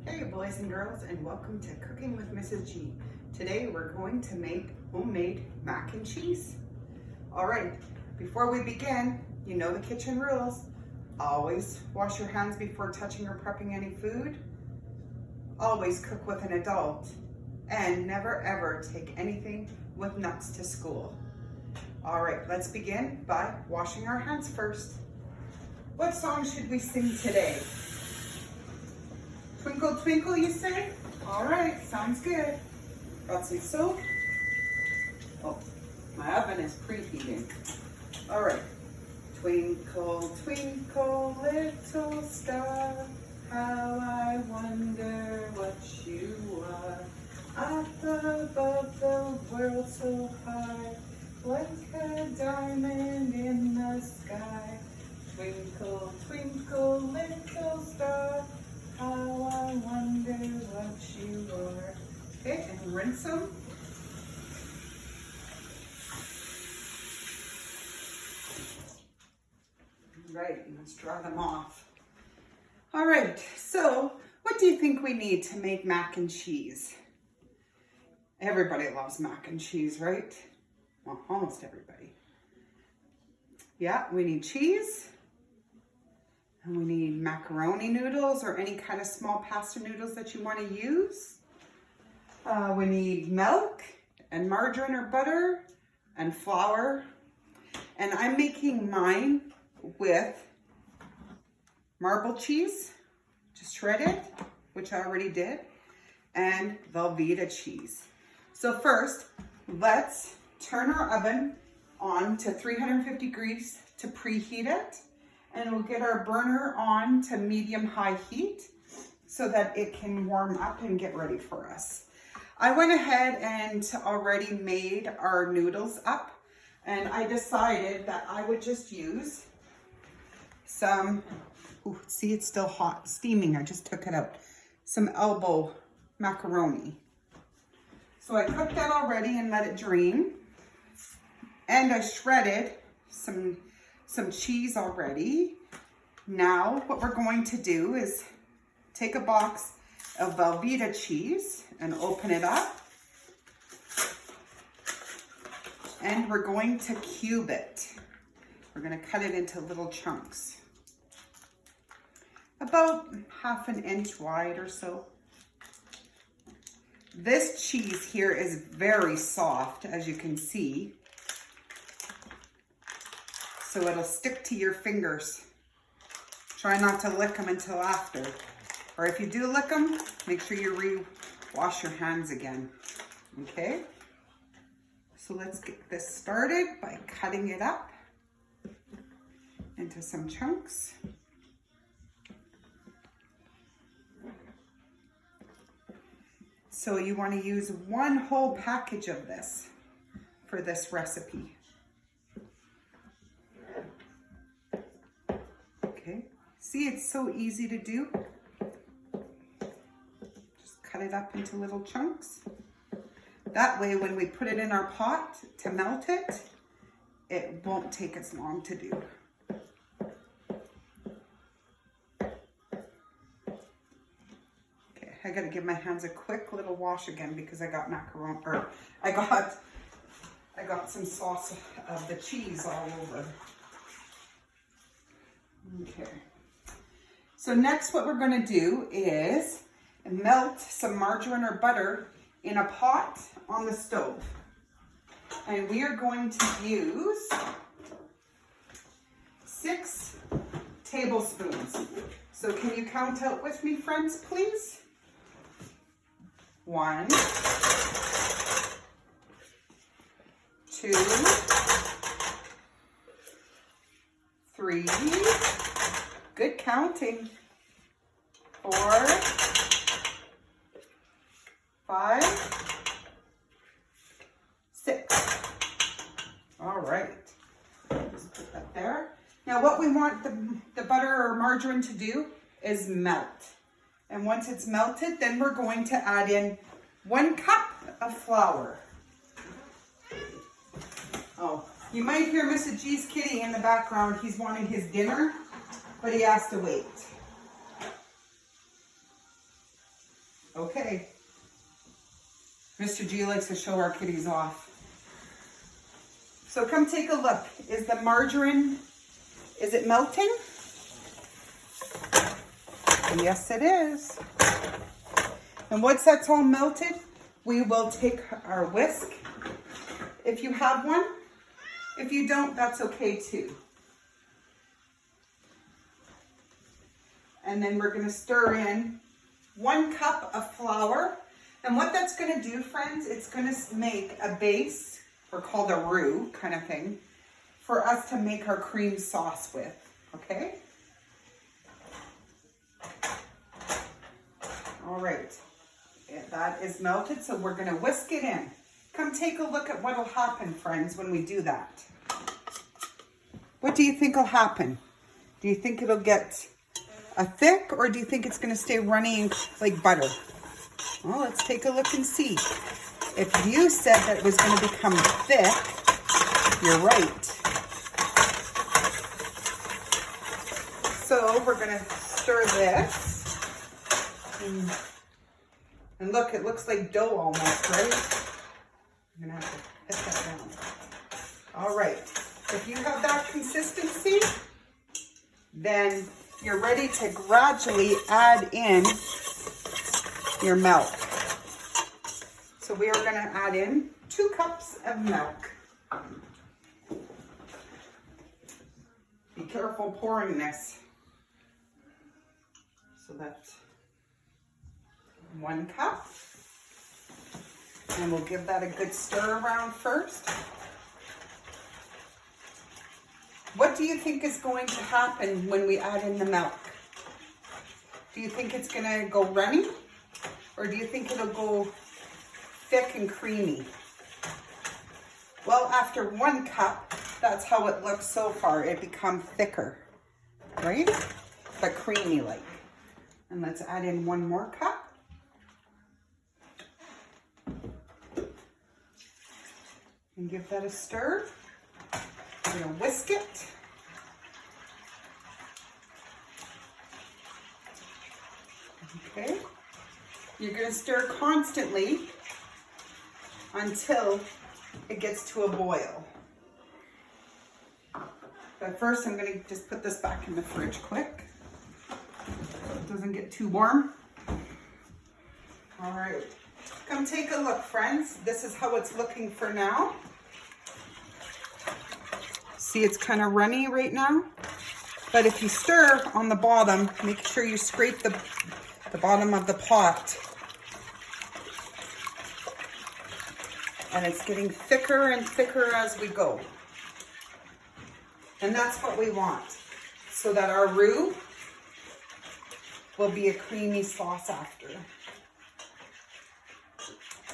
Hey boys and girls, and welcome to Cooking with Mrs. G. Today we're going to make homemade mac and cheese. All right, before we begin, you know the kitchen rules. Always wash your hands before touching or prepping any food. Always cook with an adult. And never ever take anything with nuts to school. All right, let's begin by washing our hands first. What song should we sing today? Twinkle, twinkle, you say? All right, sounds good. Got some soap. Oh, my oven is preheating. All right. Twinkle, twinkle, little star, how I wonder what you are. Up above the world so high, like a diamond in the sky. Twinkle, twinkle, little star, how I wonder what you are. Okay, and rinse them. Right, let's dry them off. All right, so what do you think we need to make mac and cheese? Everybody loves mac and cheese, right? Well, almost everybody. Yeah, we need cheese. And we need macaroni noodles or any kind of small pasta noodles that you want to use. We need milk and margarine or butter and flour. And I'm making mine with marble cheese, just shredded, which I already did, and Velveeta cheese. So first, let's turn our oven on to 350 degrees to preheat it. And we'll get our burner on to medium-high heat so that it can warm up and get ready for us. I went ahead and already made our noodles up, and I decided that I would just use some, see it's still hot, steaming, I just took it out, some elbow macaroni. So I cooked that already and let it drain, and I shredded some cheese already. Now what we're going to do is take a box of Velveeta cheese and open it up. And we're going to cube it. We're going to cut it into little chunks. About 1/2 inch wide or so. This cheese here is very soft, as you can see. So it'll stick to your fingers. Try not to lick them until after. Or if you do lick them, make sure you wash your hands again. Okay? So let's get this started by cutting it up into some chunks. So you want to use 1 whole package of this for this recipe. Okay, see, it's so easy to do. Just cut it up into little chunks. That way, when we put it in our pot to melt it, it won't take as long to do. Okay, I gotta give my hands a quick little wash again because I got macaroni, or I got some sauce of the cheese all over. Okay, so next what we're going to do is melt some margarine or butter in a pot on the stove. And we are going to use 6 tablespoons. So can you count out with me, friends, please? 1, 2, 3, good counting, 4, 5, 6. All right, just put that there. Now what we want the butter or margarine to do is melt. And once it's melted, then we're going to add in 1 cup of flour. Oh, you might hear Mrs. G's kitty in the background. He's wanting his dinner, but he has to wait. Okay. Mr. G likes to show our kitties off. So come take a look. Is the margarine, is it melting? Yes, it is. And once that's all melted, we will take our whisk, if you have one. If you don't, that's okay too. And then we're gonna stir in 1 cup of flour. And what that's gonna do, friends, it's gonna make a base, or called a roux kind of thing, for us to make our cream sauce with, okay? All right, that is melted, so we're gonna whisk it in. Come take a look at what'll happen, friends, when we do that. What do you think will happen? Do you think it'll get thick, or do you think it's gonna stay runny like butter? Well, let's take a look and see. If you said that it was gonna become thick, you're right. So we're gonna stir this. And look, it looks like dough almost, right? I'm gonna have to hit that down. All right, if you have that consistency, then you're ready to gradually add in your milk. So we are gonna add in 2 cups of milk. Be careful pouring this. So that's 1 cup. And we'll give that a good stir around first. What do you think is going to happen when we add in the milk? Do you think it's gonna go runny? Or do you think it'll go thick and creamy? Well, after 1 cup, that's how it looks so far. It becomes thicker, right? But creamy like. And let's add in 1 more cup. And give that a stir. We're gonna whisk it. Okay. You're gonna stir constantly until it gets to a boil. But first I'm gonna just put this back in the fridge quick so it doesn't get too warm. All right, come take a look, friends. This is how it's looking for now. See, it's kind of runny right now, but if you stir on the bottom, make sure you scrape the bottom of the pot. And it's getting thicker and thicker as we go. And that's what we want, so that our roux will be a creamy sauce after.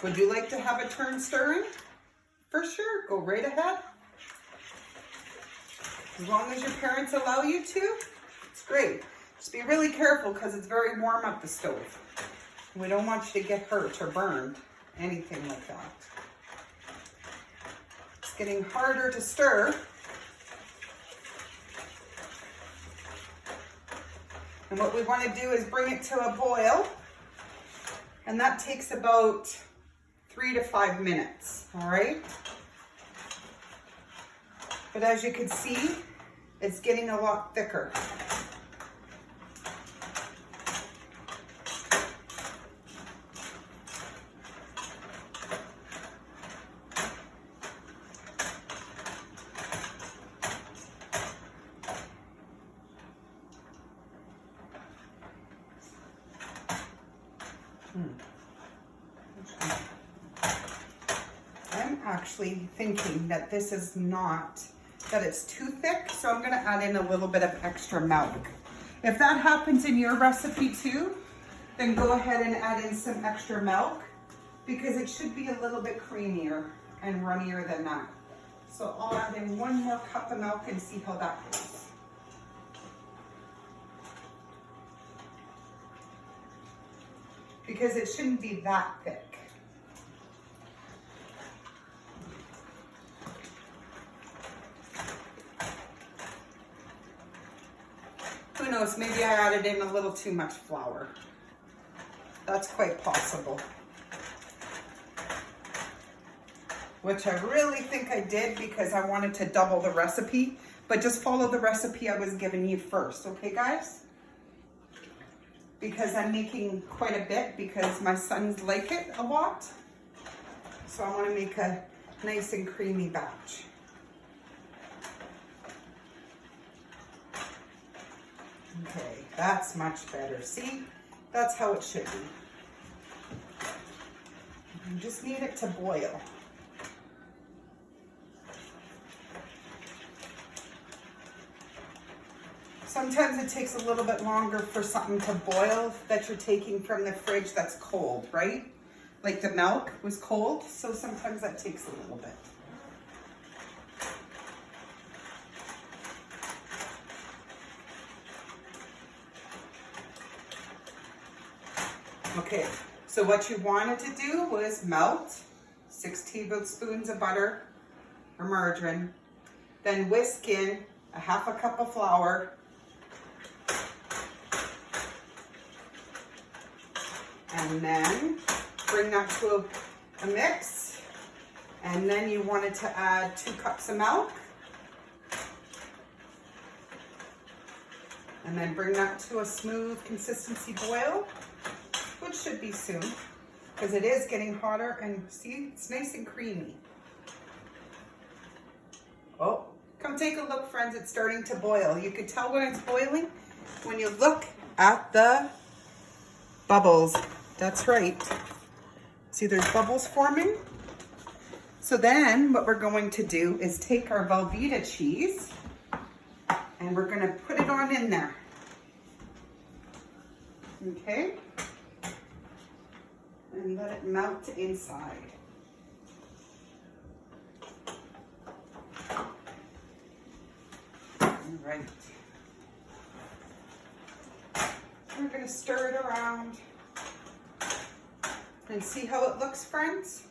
Would you like to have a turn stirring? For sure, go right ahead. As long as your parents allow you to, it's great. Just be really careful because it's very warm at the stove. We don't want you to get hurt or burned, anything like that. It's getting harder to stir. And what we want to do is bring it to a boil. And that takes about 3 to 5 minutes, all right? But as you can see, it's getting a lot thicker. I'm actually thinking that this is not, that it's too thick, so I'm gonna add in a little bit of extra milk. If that happens in your recipe too, then go ahead and add in some extra milk because it should be a little bit creamier and runnier than that. So I'll add in 1 more cup of milk and see how that goes. Because it shouldn't be that thick. Who knows, maybe I added in a little too much flour. That's quite possible. Which I really think I did because I wanted to double the recipe, but just follow the recipe I was giving you first, okay guys? Because I'm making quite a bit because my sons like it a lot. So I want to make a nice and creamy batch. Okay, that's much better. See, that's how it should be. You just need it to boil. Sometimes it takes a little bit longer for something to boil that you're taking from the fridge that's cold, right? Like the milk was cold, so sometimes that takes a little bit. Okay, so what you wanted to do was melt 6 tablespoons of butter or margarine, then whisk in a half a cup of flour, and then bring that to a mix, and then you wanted to add 2 cups of milk, and then bring that to a smooth consistency boil, which should be soon, because it is getting hotter, and see, it's nice and creamy. Oh, come take a look, friends, it's starting to boil. You can tell when it's boiling when you look at the bubbles. That's right. See, there's bubbles forming. So then what we're going to do is take our Velveeta cheese and we're going to put it on in there. Okay? And let it melt inside. All right. We're going to stir it around. And see how it looks, friends?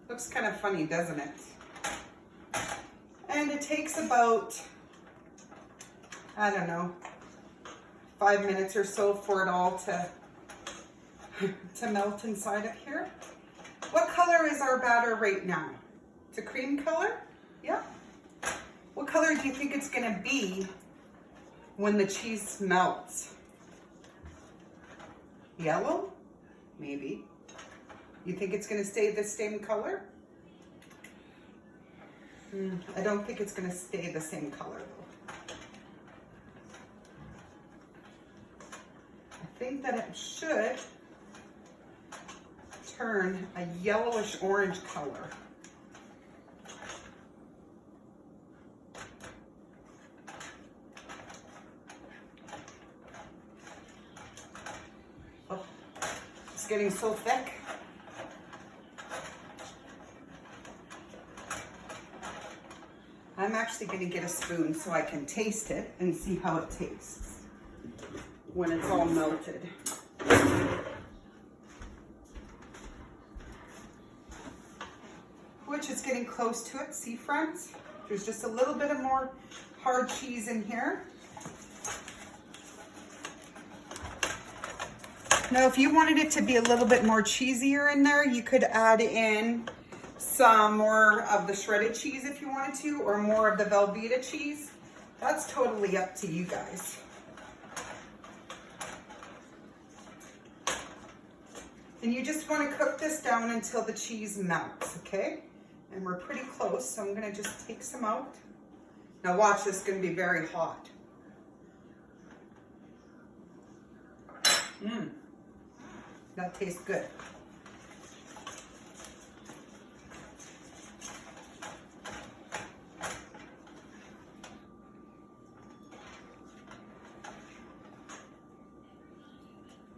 Looks kind of funny, doesn't it? And it takes about, I don't know, 5 minutes or so for it all to melt inside of here. What color is our batter right now? It's a cream color? Yeah. What color do you think it's gonna be when the cheese melts? Yellow? Maybe. You think it's going to stay the same color? I don't think it's going to stay the same color though. I think that it should turn a yellowish orange color. Oh, it's getting so thick. I'm actually going to get a spoon so I can taste it and see how it tastes when it's all melted. Which is getting close to it. See, friends? There's just a little bit of more hard cheese in here. Now, if you wanted it to be a little bit more cheesier in there, you could add in some more of the shredded cheese if you wanted to, or more of the Velveeta cheese. That's totally up to you guys. And you just want to cook this down until the cheese melts, okay? And we're pretty close, so I'm going to just take some out. Now watch, this is going to be very hot. That tastes good.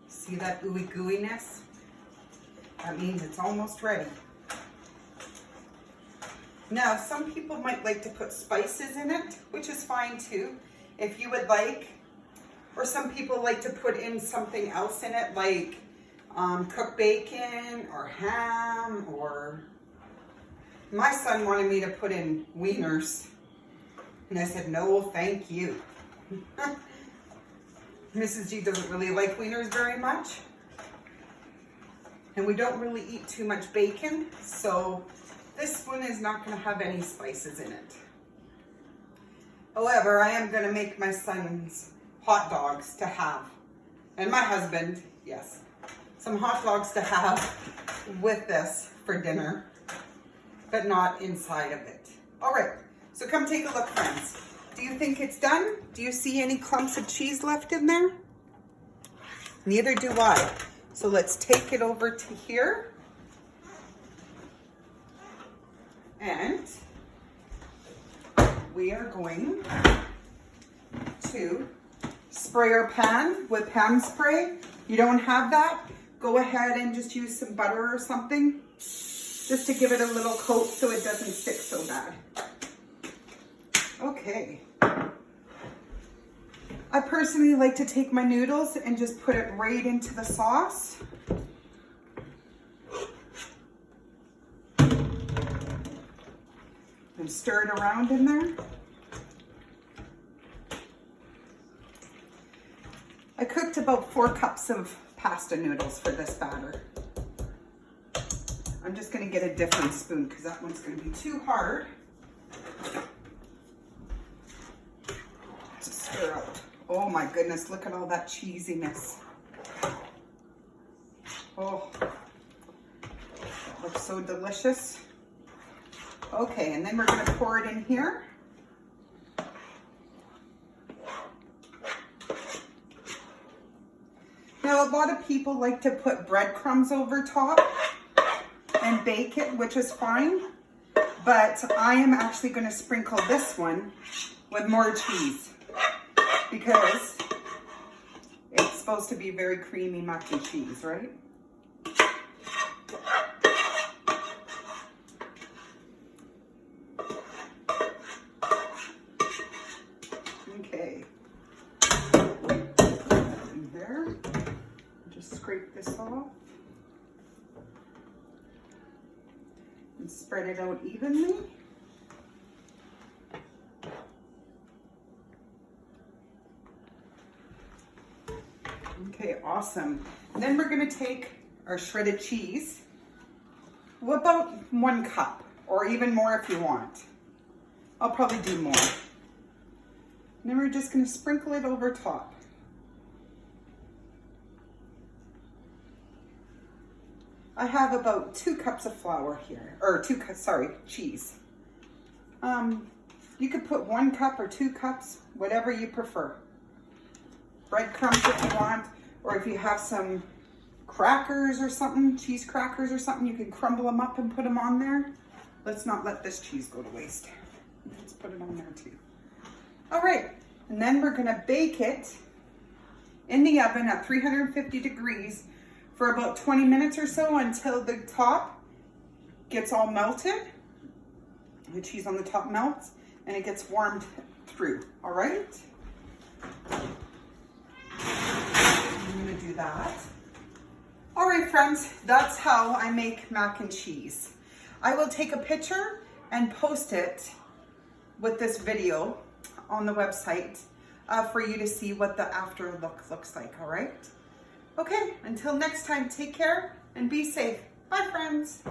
See that ooey gooiness? That means it's almost ready. Now, some people might like to put spices in it, which is fine too, if you would like. Or some people like to put in something else in it, like cooked bacon or ham, or my son wanted me to put in wieners. And I said, no, thank you. Mrs.G doesn't really like wieners very much. And we don't really eat too much bacon, so this one is not gonna have any spices in it. However, I am gonna make my son's hot dogs to have, and my husband, yes, some hot dogs to have with this for dinner, but not inside of it. All right, so come take a look, friends. Do you think it's done? Do you see any clumps of cheese left in there? Neither do I. So let's take it over to here. And we are going to spray our pan with pan spray. You don't have that? Go ahead and just use some butter or something, just to give it a little coat so it doesn't stick so bad. Okay. I personally like to take my noodles and just put it right into the sauce. And stir it around in there. I cooked about 4 cups of pasta noodles for this batter. I'm just gonna get a different spoon because that one's gonna be too hard to stir out. Oh my goodness, look at all that cheesiness. Oh, that looks so delicious. Okay, and then we're gonna pour it in here. Now, a lot of people like to put breadcrumbs over top and bake it, which is fine, but I am actually gonna sprinkle this one with more cheese because it's supposed to be very creamy mac and cheese, right? Okay. In there. Just scrape this off and spread it out evenly. Okay, awesome. And then we're going to take our shredded cheese, about 1 cup, or even more if you want. I'll probably do more. And then we're just going to sprinkle it over top. I have about 2 cups of flour here, or cheese. You could put 1 cup or 2 cups, whatever you prefer. Breadcrumbs if you want, or if you have some crackers or something, cheese crackers or something, you can crumble them up and put them on there. Let's not let this cheese go to waste. Let's put it on there too. All right, and then we're gonna bake it in the oven at 350 degrees for about 20 minutes or so until the top gets all melted. The cheese on the top melts and it gets warmed through, all right? I'm gonna do that. All right, friends, that's how I make mac and cheese. I will take a picture and post it with this video on the website for you to see what the after look looks like, all right? Okay, until next time, take care and be safe. Bye, friends.